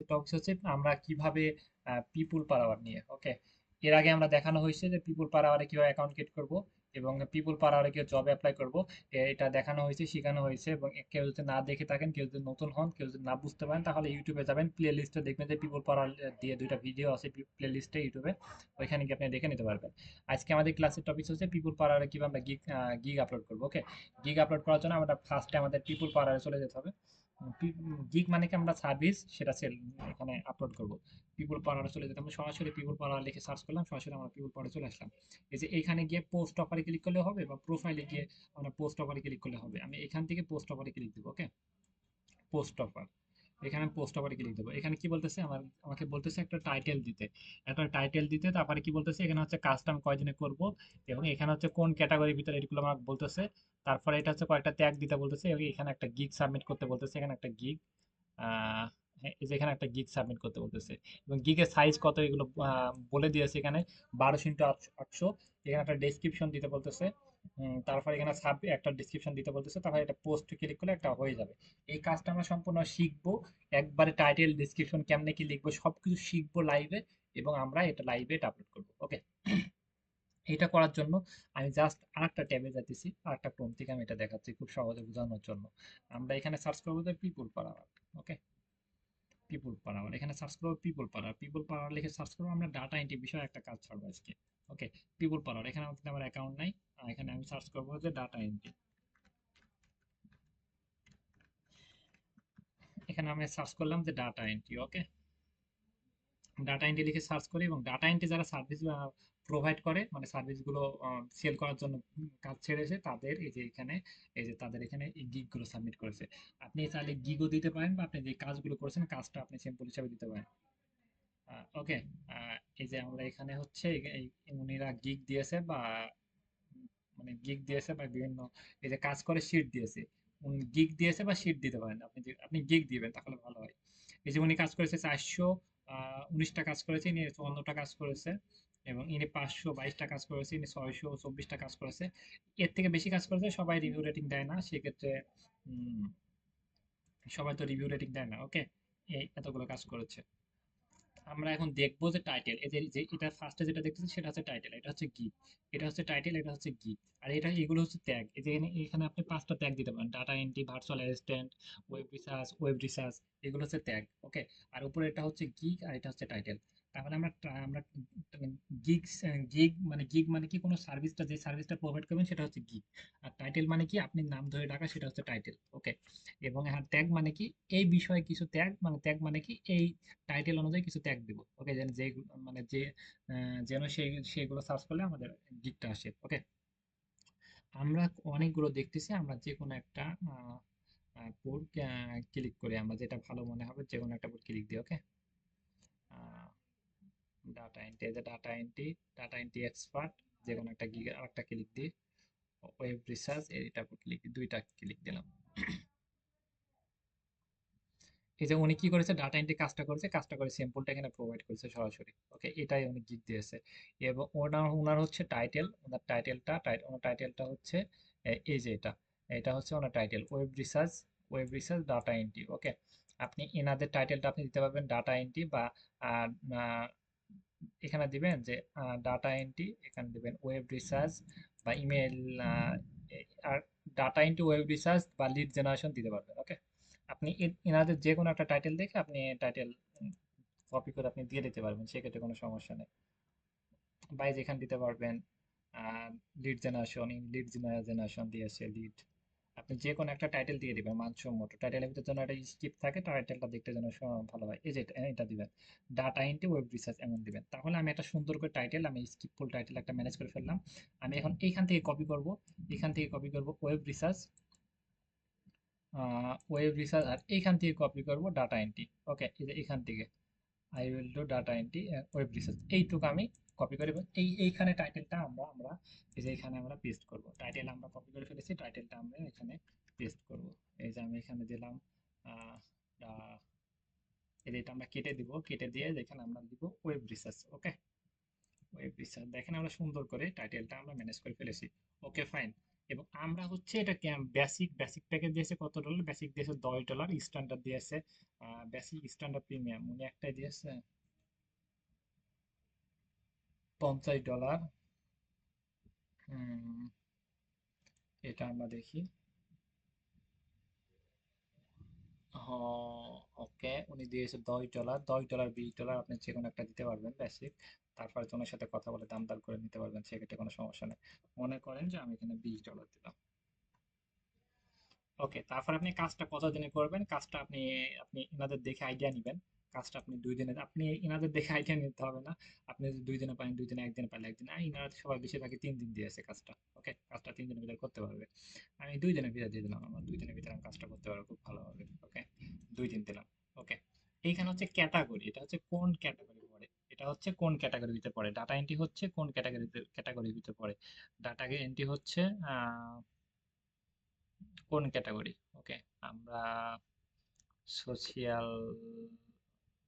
Topic হচ্ছে আমরা কিভাবে পিপুল পার আওয়ার নিয়ে। ওকে, এর আগে আমরা দেখানো হয়েছে যে পিপুল পার আওয়ারে কিভাবে অ্যাকাউন্ট ক্রিয়েট করব এবং পিপুল পার আওয়ারে কিভাবে জবে অ্যাপ্লাই করব। এটা দেখানো হয়েছে, শেখানো হয়েছে। এবং কেউ যদি না দেখে থাকেন, কেউ যদি নতুন হন, কেউ যদি না বুঝতে পারেন, তাহলে ইউটিউবে যাবেন, প্লে লিস্টে দেখবেন যে পিপুল পার আওয়ার দিয়ে দুইটা ভিডিও আছে প্লে লিস্টে ইউটিউবে, ওইখানে গিয়ে আপনি দেখে নিতে পারবেন। আজকে আমাদের ক্লাসের টপিক হচ্ছে পিপুল পার আওয়ারে কিভাবে আমরা গিগ আপলোড করবো। ওকে, গিগ আপলোড করার জন্য আমরা ফার্স্টে আমাদের পিপুল পার আওয়ারে চলে যেতে হবে। গিগ মানে কি আমরা সার্ভিস সেটা সেল এখানে আপলোড করব। পিপুল পাওয়ারে চলে যেতে আমরা সরাসরি পিপুল পাওয়ার লিখে সার্চ করলাম, সরাসরি আমরা পিপুল পাওয়ারে চলে আসলাম। এই যে এইখানে গিয়ে পোস্ট অফারে ক্লিক করলে হবে, বা প্রোফাইলে গিয়ে আমরা পোস্ট অফারে ক্লিক করলে হবে। আমি এখান থেকে পোস্ট অফারে ক্লিক দেবো। ওকে, পোস্ট অফার, এখানে আমি পোস্ট অফারে ক্লিক দেবো। এখানে কি বলতেছে, আমাকে বলতেছে একটা টাইটেল দিতে, একটা টাইটেল দিতে। তারপরে কি বলতেছে, এখানে হচ্ছে কাজটা আমি কয়দিনে করব, এবং এখানে হচ্ছে কোন ক্যাটাগরির ভিতরে, এগুলো আমাকে বলতেছে। তারপরে এটা হচ্ছে কয়েকটা ট্যাগ দিতে বলতেছে, এবং এখানে একটা গিগ সাবমিট করতে বলতেছে। এখানে একটা গিগ, হ্যাঁ, এই যে এখানে একটা গিগ সাবমিট করতে বলতেছে, এবং গিগের সাইজ কত এগুলো বলে দিয়েছে এখানে, 12x800। এখানে একটা ডেসক্রিপশন দিতে বলতেছে। তারপর এখানে সাব একটা ডেসক্রিপশন দিতে বলতেছে। তারপরে এটা পোস্ট ক্লিক করলে একটা হয়ে যাবে। এই কাজটা আমরা সম্পূর্ণ শিখবো একবারে, টাইটেল ডেসক্রিপশন কেমনে কি লিখবো সবকিছু শিখবো লাইভে, এবং আমরা এটা লাইভে আপলোড করবো। ওকে, এটা করার জন্য আমি জাস্ট আরেকটা ট্যাবে যাইতেছি, আরেকটা ক্রোম থেকে আমি এটা দেখাচ্ছি খুব সহজে বোঝানোর জন্য। আমরা এখানে সার্চ করবো যে পিপুল পাড়া। ওকে, পিপুল পাড়া, এখানে সার্চ করবো পিপুল পাড়া। পিপুল পাড়া লিখে সার্চ করবো, আমরা ডাটা এন্ট্রি বিষয়ে একটা কাজ ছাড়বো আজকে। ওকে, পিপুল পাড়া, এখানে আমার অ্যাকাউন্ট নাই। এখানে আমি সার্চ করবো যে ডাটা এন্ট্রি। এখানে আমি সার্চ করলাম যে ডাটা এন্ট্রি। ওকে, ডাটা এন্ট্রি লিখে সার্চ করি, এবং ডাটা এন্ট্রি যারা সার্ভিস প্রোভাইড করে, মানে সার্ভিসগুলো সেল করার জন্য কাজ ছেড়েছে, তাদের এই যে এখানে, এই যে তাদের এখানে এই গিগগুলো সাবমিট করেছে। আপনি চাইলে গিগও দিতে পারেন, বা আপনি যে কাজগুলো করেছেন কাজটা আপনি স্যাম্পল হিসাবে দিতে পারেন। ওকে, এই যে আমরা এখানে হচ্ছে উনিরা গিগ দিয়েছে, বা মানে গিগ দিয়েছে, বা বিভিন্ন এই যে কাজ করে শিট দিয়েছে। গিগ দিয়েছে বা শিট দিতে পারেন, আপনি যে আপনি গিগ দিবেন তাহলে ভালো হয়। এই যে উনি কাজ করেছে 419টা কাজ করেছে, ইনি 54টা কাজ করেছে, এবং ইনি 522টা কাজ করেছে, ইনি 624টা কাজ করেছে। এর থেকে বেশি কাজ করেছে, সবাই রিভিউ রেটিং দেয় না সেক্ষেত্রে। উম, সবাই তো রিভিউ রেটিং দেয় না। ওকে, এই এতগুলো কাজ করেছে। আমরা এখন দেখবো যে টাইটেল, এই যে যে এটা ফার্স্টে যেটা দেখতেছি সেটা হচ্ছে টাইটেল, এটা হচ্ছে গিগ, এটা হচ্ছে টাইটেল, এটা হচ্ছে গিগ। আর এটা এগুলো হচ্ছে ট্যাগ। এই যে এখানে আপনি 5টা ট্যাগ দিতে পারেন, data entry, virtual assistant, web research, এগুলো হচ্ছে ট্যাগ। ওকে, আর উপরে এটা হচ্ছে গিগ, আর এটা হচ্ছে টাইটেল। তাহলে আমরা গিগ, গিগ মানে কি, কোনো সার্ভিসটা, যে সার্ভিসটা প্রোভাইড করবেন সেটা হচ্ছে গিগ। আর টাইটেল মানে কি, আপনি নাম ধরে ডাকা, সেটা হচ্ছে টাইটেল। ওকে, এবং হ্যাঁ, ট্যাগ মানে কি, এই বিষয়ে কিছু ট্যাগ, মানে ট্যাগ মানে কি, এই টাইটেল অনুযায়ী কিছু ট্যাগ দিব। ওকে, যেন যে মানে যে যেন সেইগুলো সার্চ করলে আমাদের গিগটা আসে। ওকে, আমরা অনেকগুলো দেখতেছি, আমরা যে কোনো একটা পোর্ট ক্লিক করে, আমরা যেটা ভালো মনে হবে যে কোনো একটা পোর্ট ক্লিক দিই। ওকে, ডাটা এন্ট্রি, যে ডাটা এন্ট্রি এক্সপার্ট, যে কোনো একটা গিগ, আরেকটা ক্লিক দিই। ওয়েব রিসার্চ, এটা ক্লিক, দুইটা ক্লিক দিলাম। এই যে উনি কি করেছে, ডাটা এন্ট্রি কাজটা করেছে, কাজটা করে স্যাম্পলটা এখানে প্রোভাইড করেছে সরাসরি। ওকে, এটাই উনি গিগ দিয়েছে। এবং ওনার হচ্ছে টাইটেল, ওনার টাইটেলটা হচ্ছে এই যে এটা, এটা হচ্ছে ওনার title, web research data entry. Okay, আপনি এনাদের টাইটেলটা আপনি দিতে পারবেন ডাটা এন্ট্রি, বা আহ, আহ, এখানে দিবেন যে ডাটা এন্ট্রি, এখানে দিবেন ওয়েব রিসার্চ, বা ইমেল, আর ডাটা এন্ট্রি, ওয়েব রিসার্চ, বা লিড জেনারেশন দিতে পারবেন। ওকে, আপনি এনাদের যে কোনো একটা টাইটেল দেখে আপনি টাইটেল কপি করে আপনি দিয়ে দিতে পারবেন, সেক্ষেত্রে কোনো সমস্যা নেই। বাই যেখানে দিতে পারবেন লিড জেনারেশন দিয়েছে, লিড, আপনি যে কোনো একটা টাইটেল দিয়ে দিবেন মানসম্মত। টাইটেলের ভিতরে যেন একটা স্কিপ থাকে, টাইটেলটা দেখতে যেন ভালো হয়। এই যে এটা দিবেন, ডাটা এন্ট্রি ওয়েব রিসার্চ এমন দিবেন। তাহলে আমি একটা সুন্দর করে টাইটেল, আমি স্কিপফুল টাইটেল একটা ম্যানেজ করে ফেললাম। আমি এখন এইখান থেকে কপি করব, এখান থেকে কপি করব ওয়েব রিসার্চ, আর এইখান থেকে কপি করব ডাটা এন্ট্রি। ওকে, এই যে এখান থেকে I will do data entry web research, এইটুকু আমি কপি করে এইখানে টাইটেলটা আমরা এই যে এখানে আমরা পেস্ট করব। টাইটেল আমরা কপি করে ফেলেছি, টাইটেলটা আমরা এখানে পেস্ট করব। এই যে আমি এখানে দিলাম আহ, আহ, এই যে এটা আমরা কেটে দিব, কেটে দিয়ে এখানে আমরা দিব ওয়েব রিসার্চ। ওকে, ওয়েব রিসার্চ, দেখেন আমরা সুন্দর করে টাইটেলটা আমরা ম্যানেজ করে ফেলেছি। ওকে, ফাইন। এবং আমরা হচ্ছে এটা বেসিক বেসিক প্যাকেজ দিয়েছে কত ডলার, বেসিক দিয়েছে $10, স্ট্যান্ডার্ড দিয়েছে বেসিক স্ট্যান্ডার্ড প্রিমিয়াম উনি একটাই দিয়েছে $50। হুম, এটা আমরা দেখি। ওকে, উনি দিয়েছে $10, $10, $20 আপনি যে কোনো একটা দিতে পারবেন বেসিক। তারপরে তো ওনার সাথে কথা বলে দাম দর করে নিতে পারবেন, সেক্ষেত্রে কোনো সমস্যা নেই। মনে করেন যে আমি এখানে $20 দিলাম। ওকে, তারপর আপনি কাজটা কতদিনে করবেন, কাজটা আপনি আপনি ইনাদের দেখে আইডিয়া নেবেন। কাজটা আপনি 2 দিনে, আপনি ইনাদের দেখে আইডিয়া নিতে হবে না। আপনি যদি 2 দিনে পারেন 2 দিনে, একদিনে পারলে একদিন, ইনারা সবাই বেশিরভাগই 3 দিন দিয়েছে কাজটা। ওকে, কাজটা 3 দিনের ভিতরে করতে পারবে। আমি 2 দিনের ভিতরে দিয়ে দিলাম, আমার 2 দিনের ভিতরে আমি কাজটা করতে পারবো খুব ভালোভাবে। ওকে, 2 দিন দিলাম। ওকে, এইখানে হচ্ছে ক্যাটাগরি, এটা হচ্ছে কোন ক্যাটাগরি পড়ে, এটা হচ্ছে কোন ক্যাটাগরির ভিতরে পড়ে, ডাটা এন্ট্রি হচ্ছে কোন ক্যাটাগরির ভিতরে পড়ে, ডাটা এন্ট্রি হচ্ছে কোন ক্যাটাগরি। ওকে, আমরা সোশিয়াল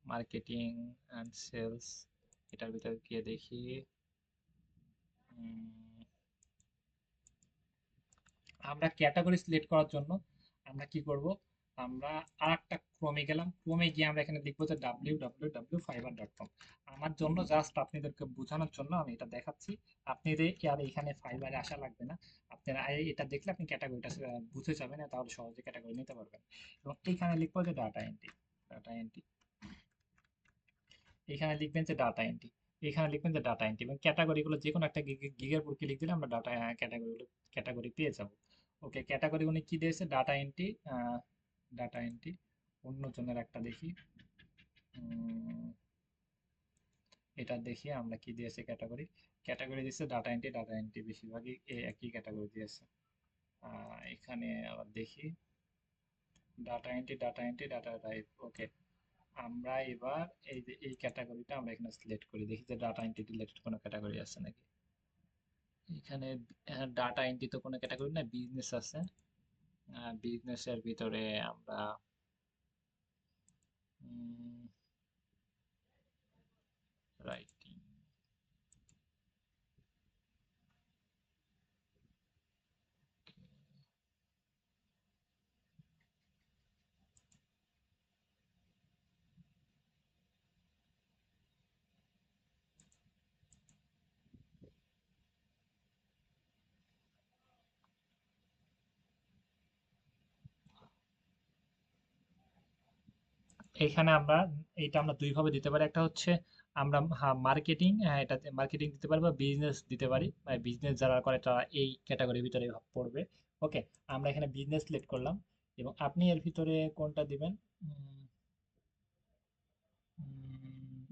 মার্কেটিং অ্যান্ড সেলস এটার ভিতরে গিয়ে দেখি। উম, আমরা ক্যাটাগরি সিলেক্ট করার জন্য আমরা কি করব, আমরা আরেকটা ক্রমে গেলাম, ক্রমে গিয়ে আমরা এখানে লিখবো যে www.fiverr.com। আমার জন্য জাস্ট আপনাদেরকে বোঝানোর জন্য আমি এটা দেখাচ্ছি। আপনাদের কি আর এখানে ফাইবারে আসা লাগবে না, আপনারা এটা দেখলে আপনি ক্যাটাগরিটা বুঝে যাবেন, তাহলে সহজে ক্যাটাগরি নিতে পারবেন। এবং এইখানে লিখবো যে ডাটা এন্ট্রি, ডাটা এন্ট্রি, এখানে লিখবেন যে ডাটা এন্ট্রি, এখানে লিখবেন যে ডাটা এন্ট্রি, এবং ক্যাটাগরিগুলো যে কোনো একটা গিগের উপর ক্লিক দিলে আমরা ডাটা ক্যাটাগরি পেয়ে যাব। ওকে, ক্যাটাগরি উনি কি দিয়েছে, ডাটা এন্ট্রি, ডাটা এন্ট্রি। অন্য জনের একটা দেখি, উম, এটা দেখি আমরা কি দিয়েছে ক্যাটাগরি, ক্যাটাগরি দিয়েছে ডাটা এন্ট্রি, ডাটা এন্ট্রি বেশিরভাগই একই ক্যাটাগরি দিয়েছে। এখানে আবার দেখি data entry, data entry, data type. Okay, আমরা এবার এই যে এই ক্যাটাগরিটা আমরা এখানে সিলেক্ট করি, দেখি যে ডাটা এন্ট্রি রিলেটেড কোনো ক্যাটাগরি আছে নাকি। এখানে ডাটা এন্ট্রি তো কোনো ক্যাটাগরি না, বিজনেস আছে। বিজনেসের ভিতরে আমরা রাইটিং, এখানে আমরা এইটা আমরা দুই ভাবে দিতে পারি, একটা হচ্ছে আমরা মার্কেটিং, এটা মার্কেটিং দিতে পারি বা বিজনেস দিতে পারি, বিজনেস যারা করে তারা এই ক্যাটাগরির ভিতরে পড়বে। ওকে, আমরা এখানে বিজনেস সিলেক্ট করলাম, এবং আপনি এর ভিতরে কোনটা দিবেন। উম, উম,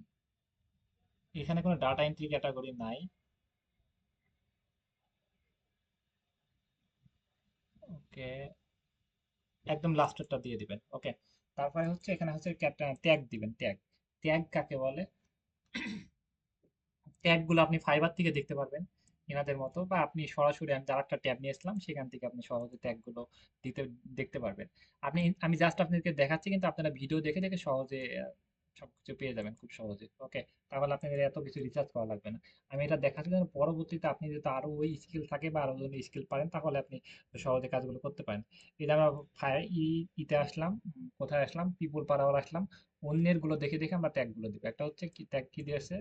এখানে কোনো ডাটা এন্ট্রি ক্যাটাগরি নাই। ওকে, একদম লাস্টেরটা দিয়ে দিবেন। ওকে, তারপরে হচ্ছে এখানে হচ্ছে ট্যাগ দিবেন, ট্যাগ, ট্যাগ কাকে বলে, ট্যাগ গুলো আপনি ফাইবার থেকে দেখতে পারবেন এনাদের মতো, বা আপনি সরাসরি আমি যার একটা ট্যাব নিয়েছিলাম সেখান থেকে আপনি সহজে ট্যাগ গুলো দিতে দেখতে পারবেন। আমি জাস্ট আপনাদেরকে দেখাচ্ছি, কিন্তু আপনারা ভিডিও দেখে দেখে সহজে সবকিছু পেয়ে যাবেন খুব সহজে। ওকে, তাহলে আপনাদের এত কিছু রিসার্চ করা লাগবে না। আমি এটা দেখাচ্ছি যেন পরবর্তীতে আপনি যদি আরো ওই স্কিল থাকে বা আরো যদি স্কিল পারেন, তাহলে আপনি সহজে কাজগুলো করতে পারেন। এটা আমরা ইতে আসলাম, কোথায় আসলাম, পিপুল পাওয়ার আসলাম। অন্যের গুলো দেখে দেখে আমরা ট্যাগ গুলো দিব। একটা হচ্ছে কি ট্যাগ কি দিয়েছে,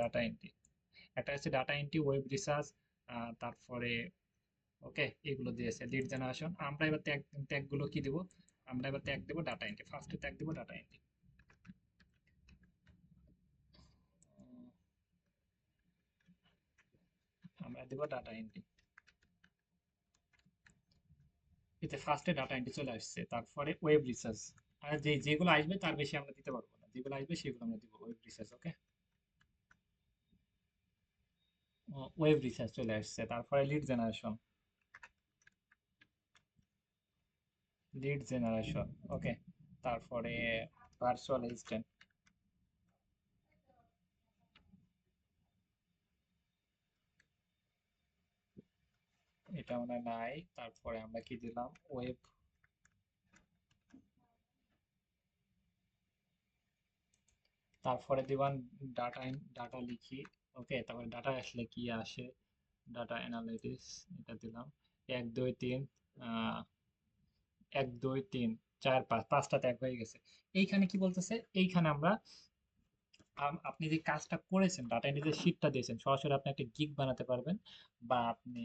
ডাটা এন্ট্রি, একটা হচ্ছে ডাটা এন্ট্রি, ওয়েব রিসার্চ, তারপরে ওকে এগুলো দিয়েছে, লিড জেনারেশন। আমরা এবার ট্যাগ ট্যাগ গুলো কি দিব, আমরা এবার ট্যাগ দেবো ডাটা এন্ট্রি, ফার্স্টে ট্যাগ দেবো ডাটা এন্ট্রি। আমরা দেবো ডাটা এন্ট্রি, এতে ফার্স্টে ডাটা এন্ট্রি চলে আসছে। তারপরে ওয়েব রিসার্চ, আর যেগুলো আসবে তার বেশি আমরা দিতে পারবো না, যেগুলো আসবে সেগুলো আমরা দিব ওয়েব রিসার্চ। ওকে, ওয়েব রিসার্চ চলে আসছে। তারপরে লিড জেনারেশন, লিড জেনারেশন। ওকে, তারপরে ভার্চুয়াল অ্যাসিস্ট্যান্ট, এটা মনে হয় নাই। তারপরে আমরা কি দিলাম, ওয়েব, তারপরে দিবান ডাটা, ডাটা লিখি। ওকে, তারপরে ডাটা আসলে কি আসে, ডাটা অ্যানালিটিক্স এটা দিলাম। এক দুই তিন, 1 2 3 4 5, পাঁচটাতে এক হয়ে গেছে। এইখানে কি বলতেছে, এইখানে আমরা আপনি যে কাজটা করেছেন, ডাটা এন্ট্রি যে শিটটা দিয়েছেন, সরাসরি আপনি একটা গিগ বানাতে পারবেন, বা আপনি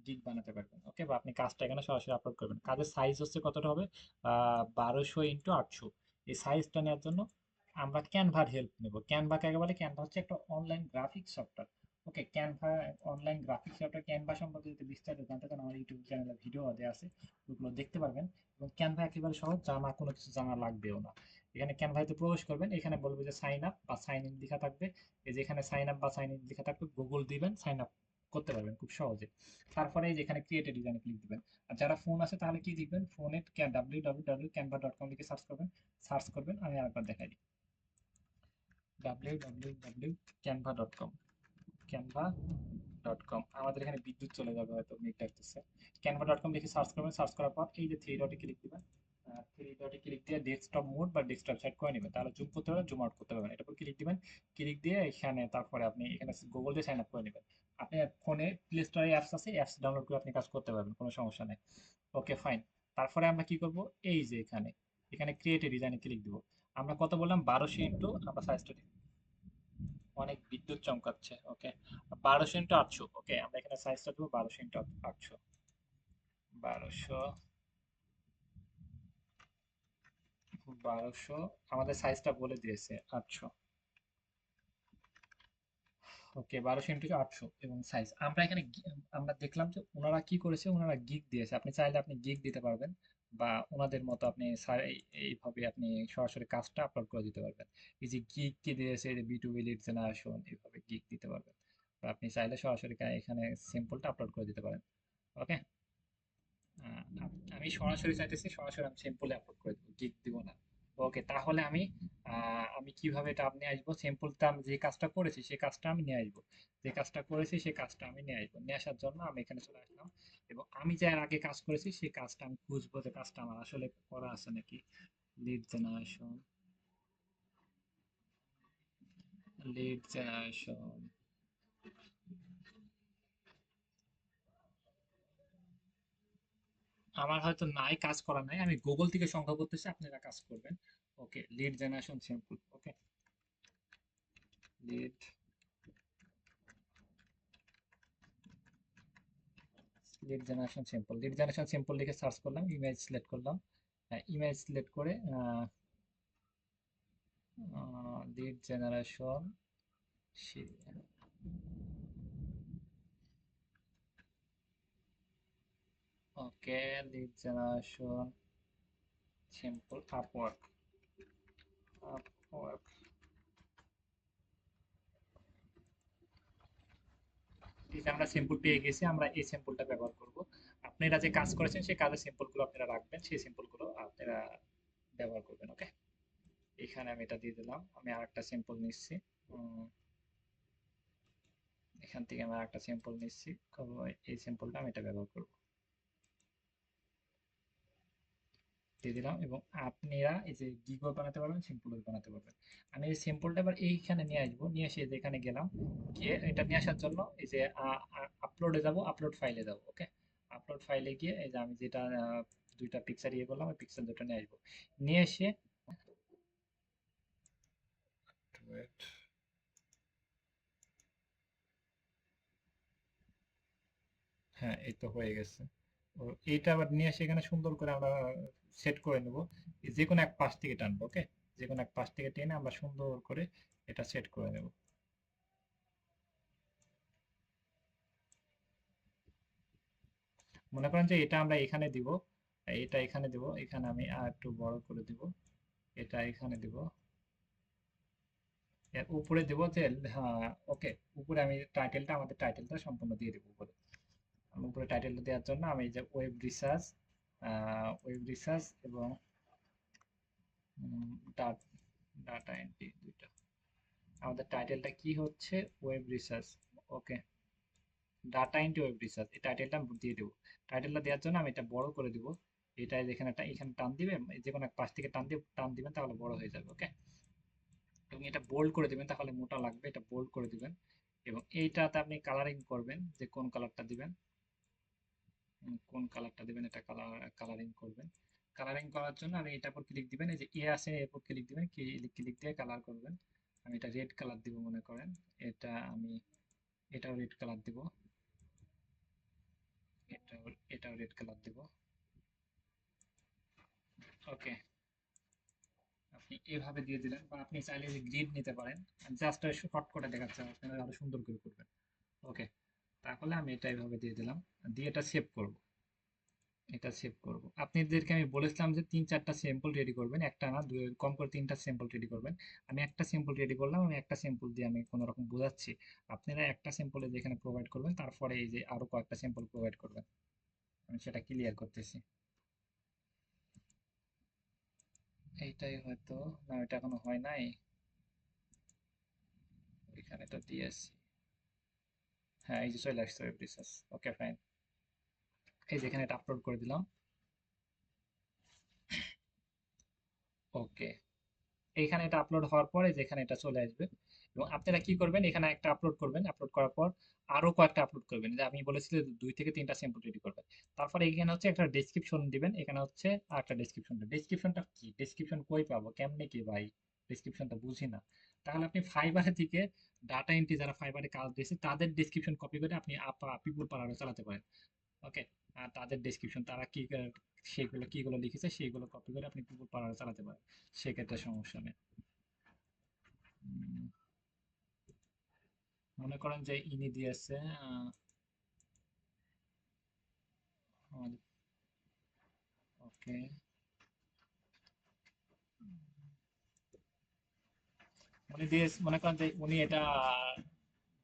গিগ বানাতে পারবেন, ওকে, বা আপনি কাজটা এখানে সরাসরি আপলোড করবেন। কাজের সাইজ হচ্ছে কতটা হবে, 1200 × 800। এই সাইজটা নেওয়ার জন্য আমরা ক্যানভার হেল্প নেব। ক্যানভা কাকে বলে? ক্যানভা হচ্ছে একটা online graphics software. Okay, Canva online graphics software. Canva সম্পর্কে যদি বিস্তারিত জানতে চান, আমার ইউটিউব চ্যানেলে ভিডিও দেওয়া আছে, ওগুলো দেখতে পারবেন। এবং ক্যানভা একেবারে সহজ, জানা কোনো কিছু জানা লাগবেও না। এখানে ক্যানভাতে প্রবেশ করবেন, এখানে বলবে যে সাইন আপ বা সাইন ইন লেখা থাকবে। এই যে এখানে সাইন আপ বা সাইন ইন লেখা থাকবে, গুগল দিবেন, সাইন আপ করতে পারবেন খুব সহজে। তারপরে এই যে এখানে ক্রিয়েট এ ডিজাইন ক্লিক দিবেন। আর যারা ফোন আছে তাহলে কি লিখবেন, ফোনে www.canva.com লিখে সার্চ করবেন। আমি আরেকবার দেখাই দিই, www.canva.com, canva.com। আমাদের এখানে বিদ্যুৎ চলে যাবে হয়তো, নেট ডাকতেছে। canva.com লিখে সার্চ করবেন। সার্চ করার পর এই যে থ্রি ডটে ক্লিক দিবেন। থ্রি ডটে ক্লিক দিয়ে ডেস্কটপ মোড বা ডেস্কটপ সেট করে নেবেন, তাহলে জুম করতে পারবেন, জুম আউট করতে পারবেন। এটার উপর ক্লিক দিবেন। ক্লিক দিয়ে এখানে তারপরে আপনি এখানে গুগল দিয়ে সাইন আপ করে নেবেন। আপনি ফোনে প্লে স্টোরে অ্যাপস আছে, অ্যাপস ডাউনলোড করে আপনি কাজ করতে পারবেন, কোনো সমস্যা নেই। Okay fine. তারপরে আমরা কি করব, এই যে এখানে এখানে ক্রিয়েট এ ডিজাইনে ক্লিক দিব। আমরা কত বললাম, 1200 আমরা সাইজটা অনেক বিদ্যুৎ চমকাচ্ছে, ওকে, 1200 × 800। ওকে, আমরা এখানে সাইজটা দেবো 1200 × 800। 1200, 1200 আমাদের সাইজটা বলে দিয়েছে 800। ওকে, 1200 × 800 এবং সাইজ আমরা এখানে আমরা দেখলাম যে ওনারা কি করেছে, ওনারা গিগ দিয়েছে। আপনি চাইলে আপনি গিগ দিতে পারবেন, বা ওনাদের মতো আপনি স্যার এইভাবে আপনি সরাসরি কাজটা আপলোড করে দিতে পারবেন। এই যে গিগ কি দিয়েছে, এই যে B2B লিড জেনারেশন, এইভাবে গিগ দিতে পারবেন। বা আপনি চাইলে সরাসরি এখানে সিম্পলটা আপলোড করে দিতে পারেন। ওকে, আমি সরাসরি চাইতেছি, সরাসরি আমি সিম্পলে আপলোড করে দেবো, গিগ দিব না। ওকে, তাহলে আমি কিভাবে এটা নিয়ে আসবো, সিম্পলটা আমি যে কাজটা করেছি সেই কাজটা আমি নিয়ে আসবো। যে কাজটা করেছি সেই কাজটা আমি নিয়ে আসবো। নিয়ে আসার জন্য আমি এখানে চলে আসলাম, এবং আমি যে এর আগে কাজ করেছি সেই কাজটা আমি খুঁজবো, যে কাজটা আমার আসলে করা আছে নাকি। Lead generation, lead generation. আমার হয়তো নাই, কাজ করা নাই, আমি গুগল থেকে সংগ্রহ করতেছি, আপনারা কাজ করবেন। Okay, lead generation simple. Okay, lead lead generation simple, lead generation simple লিখে সার্চ করলাম, ইমেজ সিলেক্ট করলাম। ইমেজ সিলেক্ট করে lead generation, okay, lead generation simple, Upwork, Upwork. ঠিক আছে, আমরা সিম্পল পেয়ে গেছি, আমরা এই সিম্পলটা ব্যবহার করব। আপনারা যে কাজ করেছেন সেই কাজের সিম্পলগুলো আপনারা রাখবেন, সেই সিম্পলগুলো আপনারা ব্যবহার করবেন। ওকে, এখানে আমি এটা দিয়ে দিলাম। আমি আরেকটা সিম্পল নিচ্ছি, এখান থেকে আমি আরেকটা সিম্পল নিচ্ছি, এই সিম্পলটা আমি এটা ব্যবহার করব, দিয়ে দিলাম। এবং আপনারা এই যে গিগও বানাতে পারবেন, সিম্পলও বানাতে পারবেন। আমি এই সিম্পলটা এবার এইখানে নিয়ে আসবো, নিয়ে এসে যেখানে গেলাম, গিয়ে এটা নিয়ে আসার জন্য এই যে আপলোডে যাব, আপলোড ফাইলে যাব। ওকে, আপলোড ফাইলে গিয়ে এই যে আমি যেটা দুইটা পিকচার ইয়ে করলাম, ওই পিক্সেল দুটো নিয়ে আসবো। নিয়ে এসে wait, হ্যাঁ এই তো হয়ে গেছে। ও, এইটা আবার নিয়ে এসে এখানে সুন্দর করে আমরা সেট করে নেব। যে কোনো এক পাশ থেকে টানবো, ওকে, যে কোনো এক পাশ থেকে টেনে আমরা সুন্দর করে এটা সেট করে নেব। মনে করেন যে এটা আমরা এখানে দিব, এটা এখানে দিব, এখানে আমি আর একটু বড় করে দিব, এটা এখানে দিব, এর উপরে দিব যে, হ্যাঁ ওকে, উপরে আমি টাইটেলটা, আমাদের টাইটেলটা সম্পূর্ণ দিয়ে দিব উপরে। আমি উপরে টাইটেলটা দেওয়ার জন্য আমি এই যে ওয়েব রিসার্চ এবং ডাটা এন্ট্রি দুইটা, আমাদের টাইটেলটা কি হচ্ছে, ওয়েব রিসার্চ। ওকে, ডাটা এন্ট্রি ওয়েব রিসার্চ, এই টাইটেলটা আমি দিয়ে দেবো। টাইটেলটা দেওয়ার জন্য আমি এটা বড় করে দিব। এটা যেখানে এখানে টান দিবেন, যে কোনো এক পাশ থেকে টান দিবেন, তাহলে বড় হয়ে যাবে। ওকে, এবং এটা বোল্ড করে দিবেন, তাহলে মোটা লাগবে, এটা বোল্ড করে দিবেন। এবং এইটাতে আপনি কালারিং করবেন, যে কোন কালারটা দিবেন। কোন কালারটা দিবেন, এটা কালারিং করবেন। কালারিং করার জন্য আমি এটার উপর ক্লিক দিবেন, এই যে এ আছে এর উপর ক্লিক দিবেন, ক্লিক দিয়ে কালার করবেন। আমি এটা রেড কালার দিব মনে করেন, এটা আমি এটাও রেড কালার দিব, এটাও রেড কালার দিব। ওকে, আপনি এভাবে দিয়ে দিলেন, বা আপনি চাইলে যে গ্রিড নিতে পারেন। জাস্ট শর্ট করে দেখাচ্ছে, আপনারা আরো সুন্দর করে করবেন। ওকে, তাহলে আমি এটা এইভাবে দিয়ে দিলাম, দিয়ে এটা সেভ করব। এটা সেভ করব। আপনাদেরকে আমি বলেছিলাম যে 3-4টা স্যাম্পল রেডি করবেন, একটা না কম করে 3টা স্যাম্পল রেডি করবেন। আমি একটা স্যাম্পল রেডি করলাম, আমি একটা স্যাম্পল দিয়ে আমি কোনো রকম বোঝাচ্ছি। আপনারা একটা স্যাম্পলে যেখানে প্রোভাইড করবেন, তারপরে এই যে আরো কয়েকটা স্যাম্পল প্রোভাইড করবেন। আমি সেটা ক্লিয়ার করতেছি। এইটাই হয়তো, না এটা এখনো হয় নাই, এখানে তো দিয়েছি। হ্যাঁ, এই যে চলে আসছে ওয়েব রিসার্চ। ওকে ফাইন, এই যেখানে এটা আপলোড করে দিলাম। ওকে, এইখানে এটা আপলোড হওয়ার পরে যেখানে এটা চলে আসবে, এবং আপনারা কি করবেন, এখানে একটা আপলোড করবেন, আপলোড করার পর আরো কয়েকটা আপলোড করবেন, যে আমি বলেছিলাম 2 থেকে 3টা স্যাম্পল রেডি করবেন। তারপরে এখানে হচ্ছে একটা ডেসক্রিপশন দিবেন, এখানে হচ্ছে আর একটা ডেসক্রিপশনটা কি, ডেসক্রিপশন কই পাবো, কেমনে কি ভাই, ডেসক্রিপশনটা বুঝি না। তাহলে আপনি ফাইবারে থেকে ডাটা এন্ট্রি যারা ফাইবারে কাজ দিয়েছে তাদের ডেসক্রিপশন কপি করে আপনি পিপুল পাওয়ারে চালাতে পারেন। ওকে, আর তাদের ডেসক্রিপশন তারা কি সেগুলো কিগুলো লিখেছে সেইগুলো কপি করে আপনি পিপুল পাওয়ারে চালাতে পারেন, সেক্ষেত্রে সমস্যা নেই। উম, মনে করেন যে ইনি দিয়েছে আমাদের। ওকে, উনি দিয়ে মনে করেন যে উনি এটা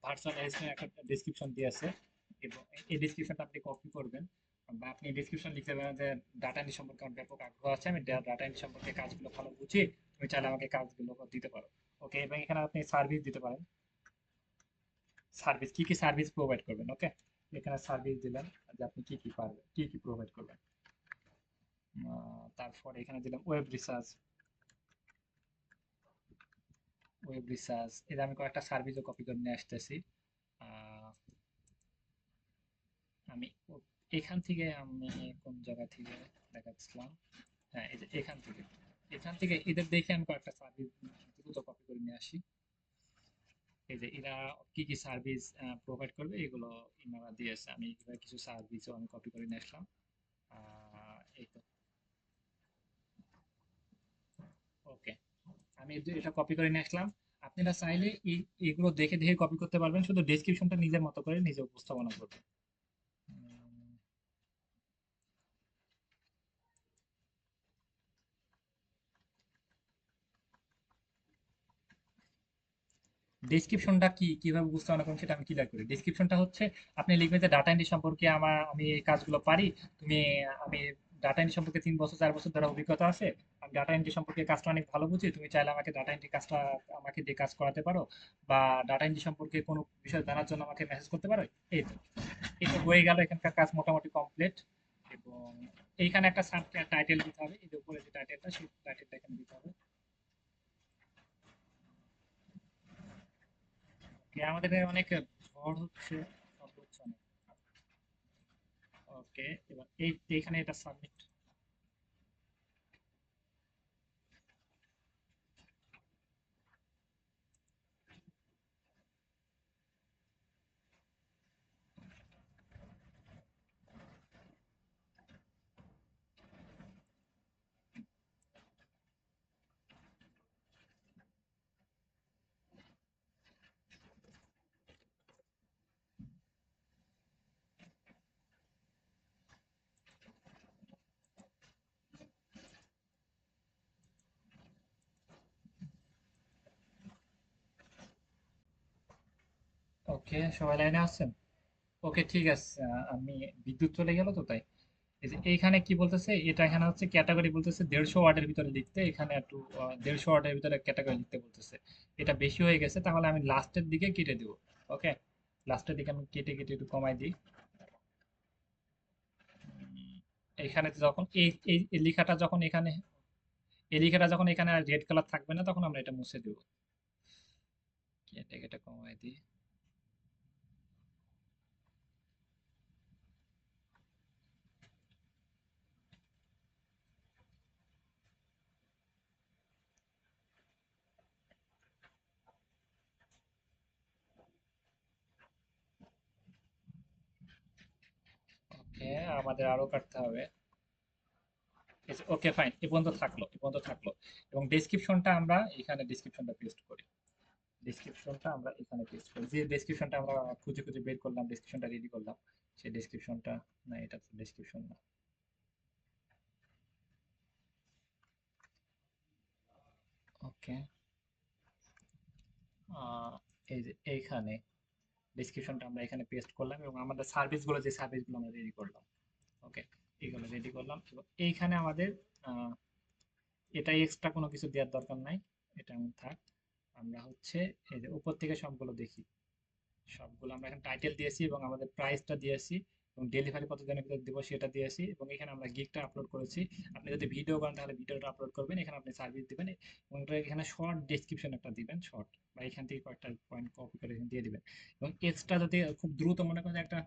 ভার্চুয়াল অ্যাসিস্ট্যান্ট একটা ডেসক্রিপশন দিয়েছে, এবং এই ডেসক্রিপশনটা আপনি কপি করবেন, বা আপনি ডেসক্রিপশন লিখতে পারেন যে ডাটা এন্ট্রি সম্পর্কে আমার ব্যাপক আগ্রহ আছে, আমি ডাটা এন্ট্রি সম্পর্কে কাজগুলো ভালো বুঝি, তুমি চাইলে আমাকে কাজগুলো দিতে পারো। ওকে, এবং এখানে আপনি সার্ভিস দিতে পারেন, সার্ভিস কি কি সার্ভিস প্রোভাইড করবেন। ওকে, এখানে সার্ভিস দিলেন যে আপনি কি কি পারবেন, কি কি প্রোভাইড করবেন। তারপর এখানে দিলাম ওয়েব রিসার্চ, এটা আমি কয়েকটা সার্ভিসও কপি করে নিয়ে আসতেছি। আহ, আমি এখান থেকে আমি কোন জায়গা থেকে দেখাচ্ছিলাম, হ্যাঁ এই যে এখান থেকে এদের দেখে আমি কয়েকটা সার্ভিস দ্রুত কপি করে নিয়ে আসি। এই যে এরা কি কি সার্ভিস প্রোভাইড করবে এগুলো ইনারা দিয়েছে, আমি এবার কিছু সার্ভিসও আমি কপি করে নিয়ে আসলাম। এই তো। ওকে, আমি এটা কপি করে নিয়ে আসলাম। আপনারা চাইলে এগুলো দেখে দেখে কপি করতে পারবেন, শুধু ডেসক্রিপশনটা নিজের মতো করে নিজে উপস্থাপনা করবেন। ডেসক্রিপশনটা কি কিভাবে উপস্থাপনা করুন সেটা আমি ক্লিয়ার করি। ডেসক্রিপশনটা হচ্ছে আপনি লিখবেন যে ডাটা এন্ট্রি সম্পর্কে আমি এই কাজগুলো পারি, তুমি আমি ডাটা এন্ট্রি সম্পর্কে 3 বছর 4 বছর ধরে অভিজ্ঞতা আছে, আমি ডাটা এন্ট্রি সম্পর্কে কাজটা অনেক ভালো বুঝি, তুমি চাইলে আমাকে ডাটা এন্ট্রি কাজটা আমাকে দিয়ে কাজ করাতে পারো, বা ডাটা এন্ট্রি সম্পর্কে কোনো বিষয় জানার জন্য আমাকে মেসেজ করতে পারো। এই তো, এই তো হয়ে গেল, এখানকার কাজ মোটামুটি কমপ্লিট। এবং এইখানে একটা সাব টাইটেল দিতে হবে, এই যে উপরে যে টাইটেলটা সেই টাইটেলটা এখানে দিতে হবে। আমাদের এখানে অনেক ঝড় হচ্ছে, শব্দ হচ্ছে অনেক। ওকে, এবার এইখানে এটা সাবমিট। ওকে, সবাই লাইনে আছেন? ওকে ঠিক আছে, আমি বিদ্যুৎ চলে গেল তো তাই। এই যে এইখানে কি বলতেছে, এটা এখানে হচ্ছে ক্যাটাগরি বলতেছে 150 ওয়ার্ডের ভিতরে লিখতে, এখানে একটু 150 ওয়ার্ডের ভিতরে ক্যাটাগরি লিখতে বলতেছে। এটা বেশি হয়ে গেছে, তাহলে আমি লাস্টের দিকে কেটে দিব। ওকে, লাস্টের দিকে আমি কেটে কেটে একটু কমাই দিই। এখানে যখন এই লেখাটা যখন এখানে, এই লেখাটা যখন এখানে রেড কালার থাকবে না, তখন আমরা এটা মুছে দেব। কেটে কেটে কমাই দিই। আমাদের আরো কাটতে হবে। ওকে ফাইন, এ পর্যন্ত থাকলো, এ পর্যন্ত থাকলো। এবং ডেসক্রিপশনটা আমরা এখানে ডেসক্রিপশনটা পেস্ট করি। ডেসক্রিপশনটা আমরা এখানে পেস্ট করি, যে ডেসক্রিপশনটা আমরা খুঁজে খুঁজে বের করলাম, ডেসক্রিপশনটা রেডি করলাম, সেই ডেসক্রিপশনটা, না এটা তো ডেসক্রিপশন না। ওকে, এই যে এইখানে ডেসক্রিপশনটা আমরা এখানে পেস্ট করলাম এবং আমাদের সার্ভিসগুলো, যে সার্ভিসগুলো আমরা রেডি করলাম, ওকে, এগুলো রেডি করলাম। এবং এইখানে আমাদের আহ, এটাই, এক্সট্রা কোনো কিছু দেওয়ার দরকার নাই, এটা এমন থাক। আমরা হচ্ছে এই যে উপর থেকে সবগুলো দেখি, সবগুলো আমরা এখানে টাইটেল দিয়েছি এবং আমাদের প্রাইসটা দিয়েছি এবং ডেলিভারি কত দিনের ভিতরে দিব সেটা দিয়েছি এবং এখানে আমরা গিগটা আপলোড করেছি। আপনি যদি ভিডিও করেন তাহলে ভিডিওটা আপলোড করবেন, এখানে আপনি সার্ভিস দিবেন এবং এখানে শর্ট ডেসক্রিপশন একটা দিবেন, শর্ট, বা এখান থেকে কয়েকটা পয়েন্ট কপি করে এখানে দিয়ে দিবেন। এবং এক্সট্রা যদি খুব দ্রুত মনে করেন একটা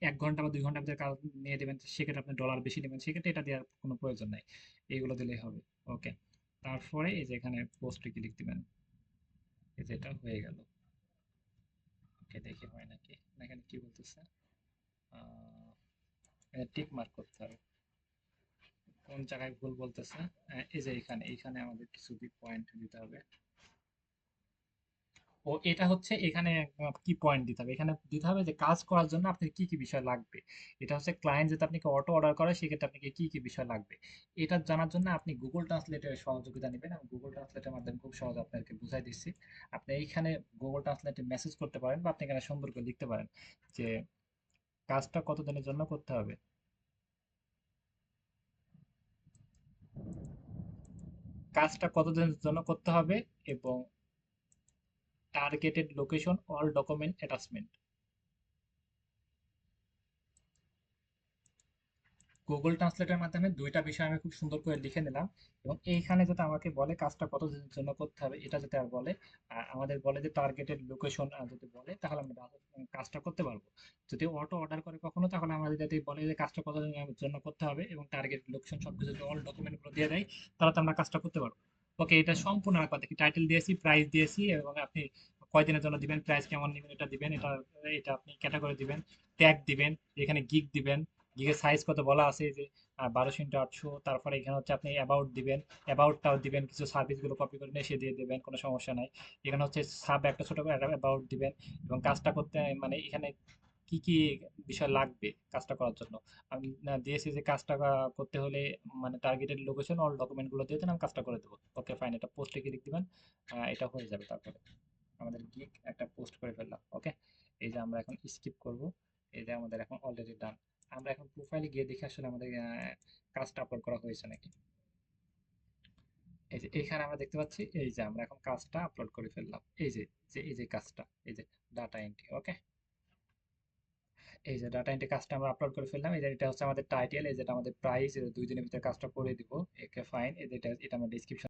1 ঘন্টা বা 2 ঘন্টার ভিতরে কাজ নিয়ে দেবেন, সেক্ষেত্রে আপনি ডলার বেশি নেবেন, সেক্ষেত্রে এটা দেওয়ার কোনো প্রয়োজন নাই, এইগুলো দিলেই হবে। ওকে, তারপরে এই যে এখানে পোস্টে ক্লিক দিবেন, এই যে এটা হয়ে গেল। ওকে, দেখি হয় নাকি, না এখানে কি বলতেছে, টিক মার্ক করতে হবে, কোন জায়গায় ভুল বলতেছে। এই যে এখানে, এইখানে আমাদের কিছু পয়েন্ট দিতে হবে। ও এটা হচ্ছে এখানে কি পয়েন্ট দিতে হবে, এখানে দিতে হবে যে কাজ করার জন্য আপনার কি কি বিষয় লাগবে। এটা হচ্ছে ক্লায়েন্ট যদি আপনাকে অটো অর্ডার করে সেক্ষেত্রে আপনাকে কি কি বিষয় লাগবে, এটা জানার জন্য আপনি গুগল ট্রান্সলেটের সহযোগিতা নেবেন। আমি গুগল ট্রান্সলেটের মাধ্যমে খুব সহজে আপনাকে বুঝাই দিচ্ছি। আপনি এইখানে গুগল ট্রান্সলেটে মেসেজ করতে পারেন বা আপনি এখানে সুন্দর করে লিখতে পারেন যে কাজটা কতদিনের জন্য করতে হবে, কাজটা কতদিনের জন্য করতে হবে, এবং targeted location, all document attachment. Google ট্রান্সলেটের মাধ্যমে দুইটা বিষয় আমি খুব সুন্দর করে লিখে নিলাম। এবং এইখানে যাতে আমাকে বলে কাজটা কত দিনের জন্য করতে হবে, এটা যাতে আর বলে, আমাদের বলে যে টার্গেটেড লোকেশন যদি বলে তাহলে আমরা কাজটা করতে পারবো। যদি অটো অর্ডার করে কখনো, তাহলে আমাদের যদি বলে যে কাজটা কত দিনের জন্য করতে হবে এবং টার্গেট লোকেশন সবকিছু যদি অল ডকুমেন্ট গুলো দিয়ে দেয়, তাহলে তো আমরা কাজটা করতে পারবো। ওকে, এটা সম্পূর্ণ একবার দেখি, টাইটেল দিয়েছি, প্রাইস দিয়েছি এবং আপনি কয়দিনের জন্য দিবেন, প্রাইস কেমন নেবেন এটা দিবেন, এটা এটা আপনি ক্যাটাগরি দিবেন, ট্যাগ দিবেন, এখানে গিগ দিবেন, গিগের সাইজ কত বলা আছে যে 1200 x 800। তারপরে এখানে হচ্ছে আপনি অ্যাবাউট দিবেন, অ্যাবাউটটাও দিবেন, কিছু সার্ভিসগুলো কপি করে নিয়ে সে দিয়ে দেবেন, কোনো সমস্যা নাই। এখানে হচ্ছে সাব একটা ছোট করে অ্যাবাউট দিবেন এবং কাজটা করতে মানে এখানে কি কি বিষয় লাগবে কাজটা করার জন্য। আমি দিয়েছি যে কাজটা করতে হলে মানে টার্গেটেড লোকেশন, অল ডকুমেন্ট গুলো দিয়ে দেন, আমি কাজটা করে দেবো। ওকে ফাইন, এটা পোস্টে ক্লিক দিবেন, এটা হয়ে যাবে। তারপরে আমাদের গিগ একটা পোস্ট করে ফেললাম। ওকে, এই যে আমরা এখন স্কিপ করব, এই যে আমাদের এখন অলরেডি ডান। আমরা এখন প্রোফাইলে গিয়ে দেখি আসলে আমাদের কাজটা আপলোড করা হয়েছে নাকি। এই যে এখানে আমরা দেখতে পাচ্ছি, এই যে আমরা এখন কাজটা আপলোড করে ফেললাম, এই যে এই যে কাজটা, এই যে ডাটা এন্ট্রি। ওকে, এই যে ডাটা এন্ট্রি কাজটা আমরা আপলোড করে ফেললাম। এই যে এটা হচ্ছে আমাদের টাইটেল, এই যেটা আমাদের প্রাইস, 2 দিনের ভিতরে কাজটা করে দিব। একে ফাইন, এই যে এটা এটা আমরা ডেসক্রিপশন